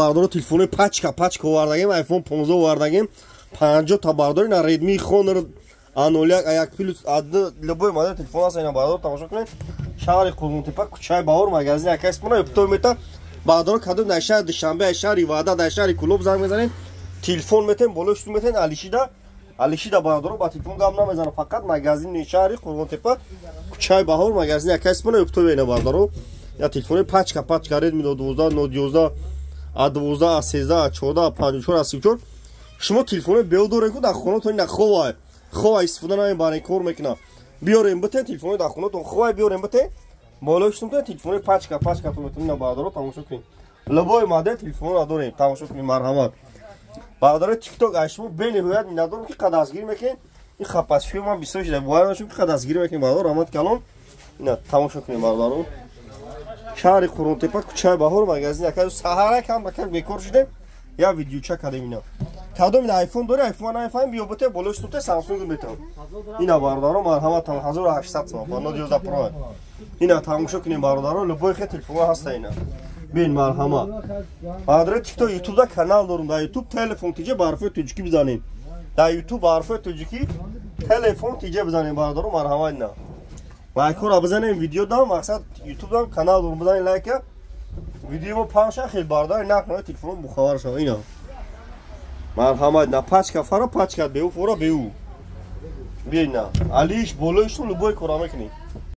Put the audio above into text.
бардор телефони пачка овардагем, iPhone 15 овардагем, 50 та бардор ина Redmi Honor A01 A1 Plus адди любой модель телефон аст, ина бардор тамошо кунед. Шаҳри Қуллунтепа, кӯчаи Баҳор, магазини акас мона ибтидо мета. бардор кадом дар шаҳри Душанбе, шаҳри Ваъда, дар шаҳри Кӯлоб занг мезанед. Телефон метем, болош метен Алишида бардор ба телефон гап намезанад, фақат магазини шаҳри Қуллунтепа, кӯчаи Баҳор, магазини акас мона ибтидо ина бардор. Я телефони пачка Redmi Note 12, Note 11, A12, A13, A14, A54, A34. شما تلفن بیادر کو در خونه تو خواه استفاده نمی برای کار میکنه. بیاریم بته تلفن در خونه تو خواه بیاریم بته بالایشون تو تلفن پچکا تو میتونین بردارو تماشا کنین. لبای ماده تلفن نداریم تماشا کنین مرحمت. بردار تیک توک اشمو بین هویت ندارم که قد ازگیر میکنین. این خپاس فیلم هم 20 شده باید که قد ازگیر میکنین بردار رحمت کلام. اینا تماشا کنین بردارو. شهر قرونتپا کوچه بهار مغازین یکم سحره کم بکن بیکار شده. یا ویدیو چک کردیم اینا. کدوم آیفون داره آیفون بیو بته بالوش تو سامسونگ میتونم. اینا باردارو مرحمت 1800 تومان با 12 پرو. اینا تماشا کنین باردارو لبای خیلی تلفن هست اینا. ببین مرحمت. بعد تیک توک یوتیوب دا کانال دارم. در یوتیوب تلفن تیجه برفه توجیکی بزنین. در یوتیوب برفه توجیکی تلفن تیجه بزنین باردارو مرحمت اینا. لایک رو بزنین ویدیو دام مقصد یوتیوب دام کانال دارم بزنین لایک. ویدیو پاش خیلی باردار نکنه تلفن مخابر شو اینا. مرحمت نه پچکا فرا پچکا بیو فورا بیو. بینا علیش بالایشون لبای کارا میکنی.